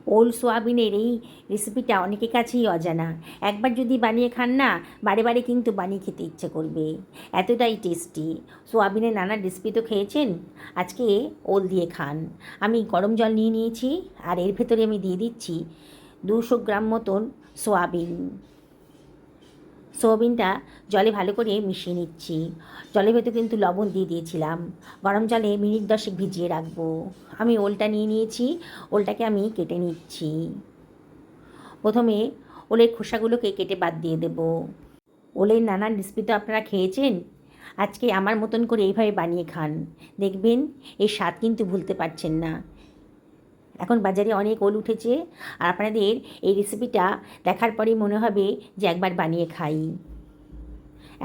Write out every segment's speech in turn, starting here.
ওল সোয়াবিনের এই রেসিপিটা অনেকের কাছেই অজানা। একবার যদি বানিয়ে খান না, বারে বারে কিন্তু বানিয়ে খেতে ইচ্ছে করবে, এতটাই টেস্টি। সোয়াবিনের নানা রেসিপি তো খেয়েছেন, আজকে ওল দিয়ে খান। আমি গরম জল নিয়ে নিয়েছি, আর এর ভেতরে আমি দিয়ে দিচ্ছি 200 গ্রাম মতন সোয়াবিন। সোয়াবিনটা জলে ভালো করে মিশিয়ে নিচ্ছি। জলের ভেতর কিন্তু লবণ দিয়ে দিয়েছিলাম। গরম জলে মিনিট 10 ভিজিয়ে রাখবো। আমি ওলটা নিয়ে নিয়েছি, ওলটাকে আমি কেটে নিচ্ছি। প্রথমে ওলের খোসাগুলোকে কেটে বাদ দিয়ে দেব। ওলের নানান রেসিপি তো আপনারা খেয়েছেন, আজকে আমার মতন করে এইভাবে বানিয়ে খান, দেখবেন এর স্বাদ কিন্তু ভুলতে পারছেন না। এখন বাজারে অনেক ওল উঠেছে, আর আপনাদের এই রেসিপিটা দেখার পরেই মনে হবে যে একবার বানিয়ে খাই।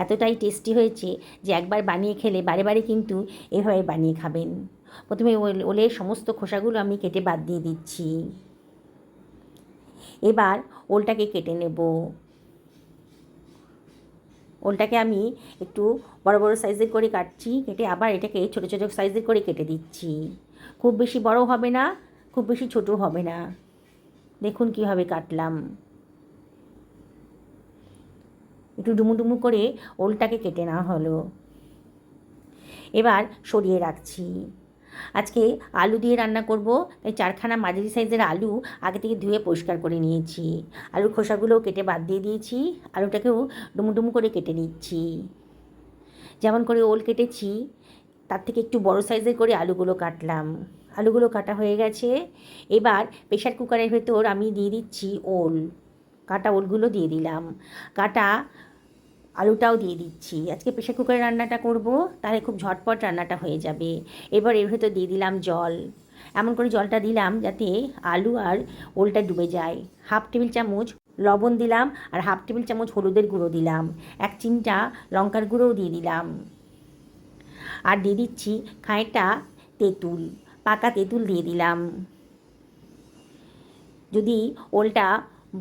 এতটাই টেস্টি হয়েছে যে একবার বানিয়ে খেলে বারে বারে কিন্তু এভাবে বানিয়ে খাবেন। প্রথমে ওলের সমস্ত খোসাগুলো আমি কেটে বাদ দিয়ে দিচ্ছি। এবার ওলটাকে কেটে নেব। ওলটাকে আমি একটু বড় বড় সাইজের করে কাটছি, কেটে আবার এটাকে ছোট ছোট সাইজের করে কেটে দিচ্ছি। খুব বেশি বড় হবে না, খুব বেশি ছোট হবে না। দেখুন কীভাবে কাটলাম। একটু ডুমু করে ওলটাকে কেটে নেওয়া হলো। এবার সরিয়ে রাখছি। আজকে আলু দিয়ে রান্না করব, তাই 4খানা মাঝারি সাইজের আলু আগে থেকে ধুয়ে পরিষ্কার করে নিয়েছি। আলুর খোসাগুলোও কেটে বাদ দিয়ে দিয়েছি। আলুটাকেও ডুমু করে কেটে নিচ্ছি। যেমন করে ওল কেটেছি তার থেকে একটু বড় সাইজের করে আলুগুলো কাটলাম। আলুগুলো কাটা হয়ে গেছে। এবার প্রেশার কুকারের ভেতর আমি দিয়ে দিচ্ছি ওল। কাটা ওলগুলো দিয়ে দিলাম, কাটা আলুটাও দিয়ে দিচ্ছি। আজকে প্রেশার কুকারে রান্নাটা করব, তাহলে খুব ঝটপট রান্নাটা হয়ে যাবে। এবার এর ভেতর দিয়ে দিলাম জল। এমন করে জলটা দিলাম যাতে আলু আর ওলটা ডুবে যায়। 1/2 টেবিল চামচ লবণ দিলাম, আর 1/2 টেবিল চামচ হলুদের গুঁড়ো দিলাম। 1 চিমটা লঙ্কার গুঁড়োও দিয়ে দিলাম। আর দিয়ে দিচ্ছি খানিকটা তেঁতুল, পাকা তেঁতুল দিয়ে দিলাম। যদি ওলটা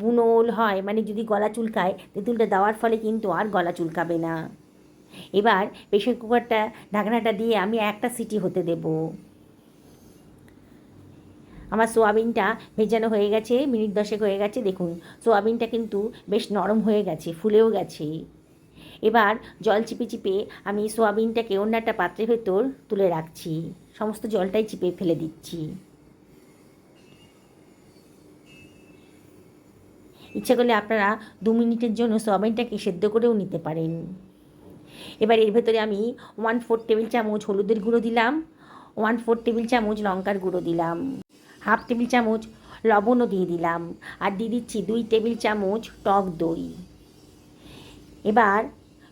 বুনো ওল হয়, মানে যদি গলা চুলকায়, তেঁতুলটা দেওয়ার ফলে কিন্তু আর গলা চুলকাবে না। এবার প্রেশার কুকারটা ঢাকনাটা দিয়ে আমি একটা সিটি হতে দেব। আমার সোয়াবিনটা ভেজানো হয়ে গেছে, মিনিট 10 হয়ে গেছে। দেখুন সোয়াবিনটা কিন্তু বেশ নরম হয়ে গেছে, ফুলেও গেছে। এবার জল চিপে চিপে আমি সোয়াবিনটাকে অন্য একটা পাত্রের ভেতর তুলে রাখছি। সমস্ত জলটাই চিপে ফেলে দিচ্ছি। ইচ্ছা করলে আপনারা 2 মিনিটের জন্য সোয়াবিনটাকে সেদ্ধ করেও নিতে পারেন। এবার এর ভেতরে আমি 1/4 টেবিল চামচ হলুদের গুঁড়ো দিলাম, 1/4 টেবিল চামচ লঙ্কার গুঁড়ো দিলাম, 1/2 টেবিল চামচ লবণও দিয়ে দিলাম, আর দিয়ে দিচ্ছি 2 টেবিল চামচ টক দই। এবার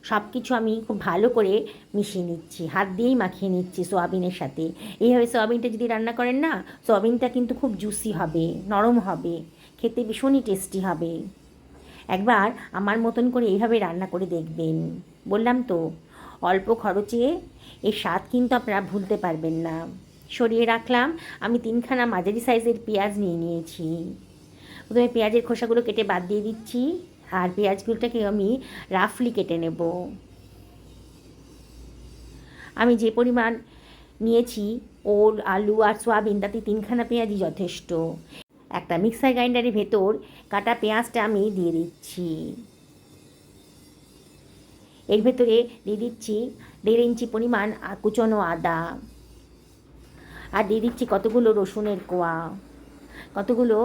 সব কিছু আমি খুব ভালো করে মিশিয়ে নিচ্ছি, হাত দিয়েই মাখিয়ে নিচ্ছি সোয়াবিনের সাথে। এইভাবে সোয়াবিনটা যদি রান্না করেন না, সোয়াবিনটা কিন্তু খুব জুসি হবে, নরম হবে, খেতে ভীষণই টেস্টি হবে। একবার আমার মতন করে এইভাবে রান্না করে দেখবেন। বললাম তো, অল্প খরচে এর স্বাদ কিন্তু আপনারা ভুলতে পারবেন না। সরিয়ে রাখলাম। আমি 3খানা মাঝারি সাইজের পেঁয়াজ নিয়ে নিয়েছি। প্রথমে পেঁয়াজের খোসাগুলো কেটে বাদ দিয়ে দিচ্ছি, আর পেঁয়াজগুলোটাকে আমি রাফলি কেটে নেব। আমি যে পরিমাণ নিয়েছি ওল, আলু আর সোয়াবিন, তাতে 3খানা পেঁয়াজই যথেষ্ট। একটা মিক্সার গ্রাইন্ডারের ভেতর কাটা পেঁয়াজটা আমি দিয়ে দিচ্ছি। এর ভেতরে দিয়ে দিচ্ছি 1.5 ইঞ্চি পরিমাণ কুচনো আদা, আর দিয়ে দিচ্ছি কতগুলো রসুনের কোয়া, কতগুলো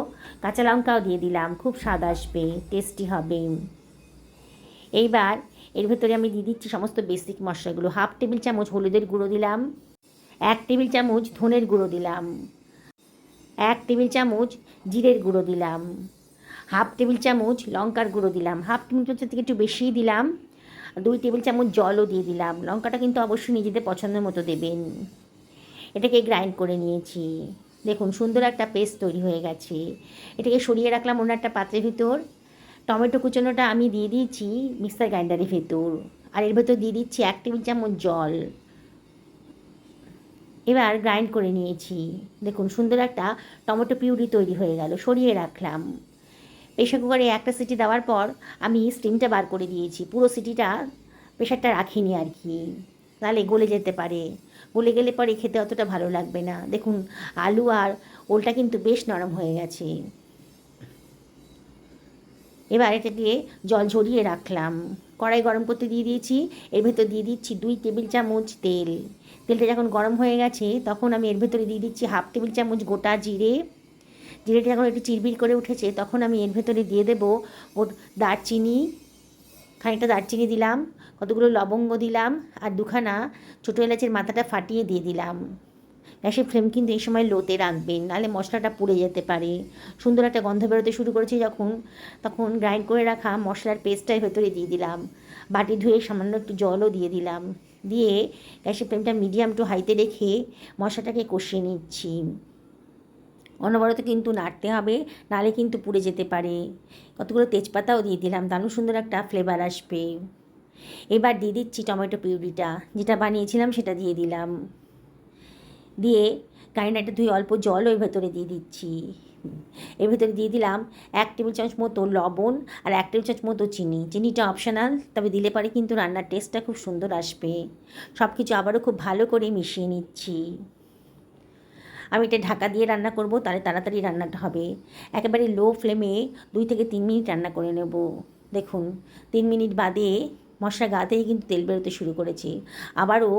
কাঁচা লঙ্কাও দিয়ে দিলাম। খুব স্বাদ আসবে, টেস্টি হবে। এইবার এর ভেতরে আমি দিয়ে দিচ্ছি সমস্ত বেসিক মশলাগুলো। 1/2 টেবিল চামচ হলুদের গুঁড়ো দিলাম, 1 টেবিল চামচ ধনের গুঁড়ো দিলাম, 1 টেবিল চামচ জিরের গুঁড়ো দিলাম, 1/2 টেবিল চামচ লঙ্কার গুঁড়ো দিলাম, 1/2 টেবিল চামচের থেকে একটু বেশিই দিলাম। 2 টেবিল চামচ জলও দিয়ে দিলাম। লঙ্কাটা কিন্তু অবশ্যই নিজেদের পছন্দের মতো দেবেন। এটাকে গ্রাইন্ড করে নিয়েছি। দেখুন সুন্দর একটা পেস্ট তৈরি হয়ে গেছে। এটাকে সরিয়ে রাখলাম অন্য একটা পাত্রের ভিতর। টমেটো কুচোনোটা আমি দিয়ে দিয়েছি মিক্সার গ্রাইন্ডারের ভেতর, আর এর ভেতর দিয়ে দিচ্ছি 1 টেবিল চামচ জল। এবার গ্রাইন্ড করে নিয়েছি। দেখুন সুন্দর একটা টমেটো পিউরি তৈরি হয়ে গেল। সরিয়ে রাখলাম। প্রেশার কুকারে একটা সিটি দেওয়ার পর আমি স্টিমটা বার করে দিয়েছি। পুরো সিটিটা প্রেশারটা রাখিনি আর কি, তাহলে গলে যেতে পারে। গলে গেলে পরে খেতে অতটা ভালো লাগবে না। দেখুন আলু আর ওলটা কিন্তু বেশ নরম হয়ে গেছে। এবার এটা দিয়ে জল ঝরিয়ে রাখলাম। কড়াই গরম করতে দিয়ে দিয়েছি, এর ভেতর দিয়ে দিচ্ছি 2 টেবিল চামচ তেল। তেলটা যখন গরম হয়ে গেছে তখন আমি এর ভেতরে দিয়ে দিচ্ছি 1/2 টেবিল চামচ গোটা জিরে। জিরেটা যখন একটু চিরবির করে উঠেছে তখন আমি এর ভেতরে দিয়ে দেবো দারচিনি, খানিকটা দারচিনি দিলাম, কতগুলো লবঙ্গ দিলাম, আর 2খানা ছোটো এলাচের মাথাটা ফাটিয়ে দিয়ে দিলাম। গ্যাসের ফ্লেম কিন্তু এই সময় লোতে রাখবেন, নাহলে মশলাটা পুড়ে যেতে পারে। সুন্দর একটা গন্ধ বেরোতে শুরু করেছে যখন, তখন গ্রাইন্ড করে রাখা মশলার পেস্টটার ভেতরে দিয়ে দিলাম। বাটি ধুয়ে সামান্য একটু জলও দিয়ে দিলাম। দিয়ে গ্যাসের ফ্লেমটা মিডিয়াম টু হাইতে রেখে মশলাটাকে কষিয়ে নিচ্ছি। অনবরত কিন্তু নাড়তে হবে, নাহলে কিন্তু পুড়ে যেতে পারে। কতগুলো তেজপাতাও দিয়ে দিলাম, দারুণ সুন্দর একটা ফ্লেভার আসবে। এবার দিয়ে দিচ্ছি টমেটো পিউরিটা, যেটা বানিয়েছিলাম সেটা দিয়ে দিলাম। দিয়ে গ্রাইন্ডারটা ধুয়ে অল্প জল ওই ভেতরে দিয়ে দিচ্ছি। এর ভেতরে দিয়ে দিলাম 1 টেবিল চামচ মতো লবণ আর 1 টেবিল চামচ মতো চিনি। চিনিটা অপশনাল, তবে দিলে পরে কিন্তু রান্নার টেস্টটা খুব সুন্দর আসবে। সব কিছু আবারও খুব ভালো করে মিশিয়ে নিচ্ছি। আমি এটা ঢাকা দিয়ে রান্না করব, তাহলে তাড়াতাড়ি রান্নাটা হবে। একেবারে লো ফ্লেমে 2 থেকে 3 মিনিট রান্না করে নেব। দেখুন 3 মিনিট বাদে মশলা গা থেকে কিন্তু তেল বেরোতে শুরু করেছে। আবারও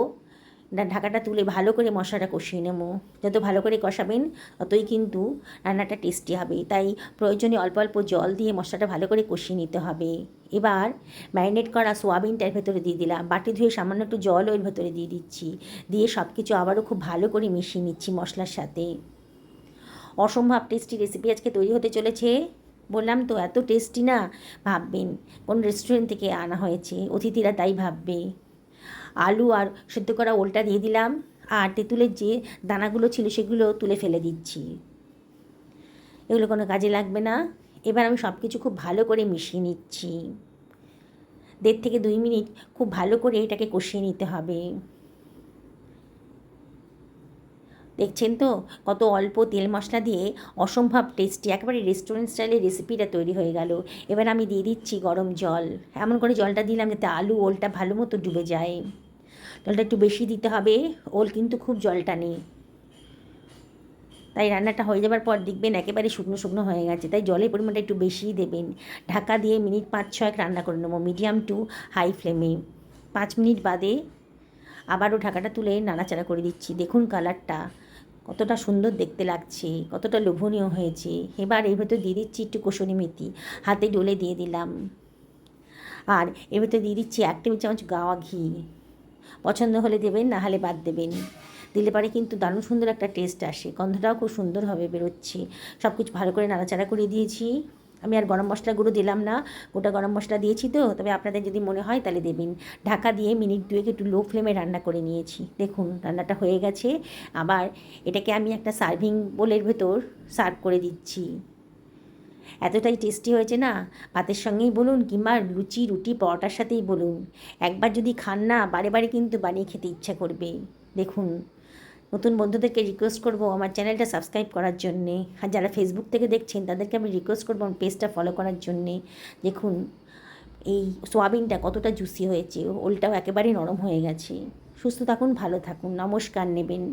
ঢাকাটা তুলে ভালো করে মশলাটা কষিয়ে নেব। যত ভালো করে কষাবেন ততই কিন্তু রান্নাটা টেস্টি হবে। তাই প্রয়োজনে অল্প অল্প জল দিয়ে মশলাটা ভালো করে কষিয়ে নিতে হবে। এবার ম্যারিনেট করা সোয়াবিনটার ভেতরে দিয়ে দিলাম। বাটি ধুয়ে সামান্য একটু জল ওর ভেতরে দিয়ে দিচ্ছি। দিয়ে সব কিছু আবারও খুব ভালো করে মিশিয়ে নিচ্ছি মশলার সাথে। অসম্ভব টেস্টি রেসিপি আজকে তৈরি হতে চলেছে। বললাম তো এত টেস্টি না, ভাববেন কোন রেস্টুরেন্ট থেকে আনা হয়েছে, অতিথিরা তাই ভাববে। আলু আর সেদ্ধ করা ওলটা দিয়ে দিলাম, আর তেঁতুলের যে দানাগুলো ছিল সেগুলো তুলে ফেলে দিচ্ছি। এগুলো কোনো কাজে লাগবে না। এবার আমি সব কিছু খুব ভালো করে মিশিয়ে নিচ্ছি। 1.5 থেকে 2 মিনিট খুব ভালো করে এটাকে কষিয়ে নিতে হবে। দেখছেন তো কত অল্প তেল মশলা দিয়ে অসম্ভব টেস্টি একেবারে রেস্টুরেন্ট স্টাইলের রেসিপিটা তৈরি হয়ে গেল। এবার আমি দিয়ে দিচ্ছি গরম জল। এমন করে জলটা দিলাম যাতে আলু ওলটা ভালো মতো ডুবে যায়। জলটা একটু বেশি দিতে হবে, ওল কিন্তু খুব জল টানে। তাই রান্নাটা হয়ে যাবার পর দেখবেন একেবারে শুকনো শুকনো হয়ে গেছে, তাই জলের পরিমাণটা একটু বেশিই দেবেন। ঢাকা দিয়ে মিনিট 5-6 রান্না করে নেবো মিডিয়াম টু হাই ফ্লেমে। 5 মিনিট বাদে আবারও ঢাকাটা তুলে নাড়াচাড়া করে দিচ্ছি। দেখুন কালারটা কতটা সুন্দর দেখতে লাগছে, কতটা লোভনীয় হয়েছে। এবার এর ভেতর দিয়ে দিচ্ছি একটু কসুরি মেথি, হাতে ডলে দিয়ে দিলাম। আর এর ভেতর দিয়ে দিচ্ছি 1 টেবিল চামচ গাওয়া ঘি। পছন্দ হলে দেবেন, না হলে বাদ দেবেন। দিলে পরে কিন্তু দারুণ সুন্দর একটা টেস্ট আসে, গন্ধটাও খুব সুন্দরভাবে বেরোচ্ছে। সব কিছু ভালো করে নাড়াচাড়া করে দিয়েছি। আমি আর গরম মশলা গুঁড়ো দিলাম না, গোটা গরম মশলা দিয়েছি তো, তবে আপনাদের যদি মনে হয় তাহলে দেবেন। ঢাকা দিয়ে মিনিট 2 একটু লো ফ্লেমে রান্না করে নিয়েছি। দেখুন রান্নাটা হয়ে গেছে। আবার এটাকে আমি একটা সার্ভিং বোলের ভেতর সার্ভ করে দিচ্ছি। এতটাই টেস্টি হয়েছে না, ভাতের সঙ্গেই বলুন কিংবা লুচি রুটি পরোটার সাথেই বলুন, একবার যদি খান না বারে বারে কিন্তু বানিয়ে খেতে ইচ্ছা করবে। দেখুন, নতুন বন্ধুদেরকে রিকোয়েস্ট করব আমার চ্যানেলটা সাবস্ক্রাইব করার জন্যে, আর যারা ফেসবুক থেকে দেখছেন তাদেরকে আমি রিকোয়েস্ট করবো আমার পেজটা ফলো করার জন্যে। দেখুন এই সোয়াবিনটা কতটা জুসি হয়েছে, ওলটাও একেবারেই নরম হয়ে গেছে। সুস্থ থাকুন, ভালো থাকুন, নমস্কার নেবেন।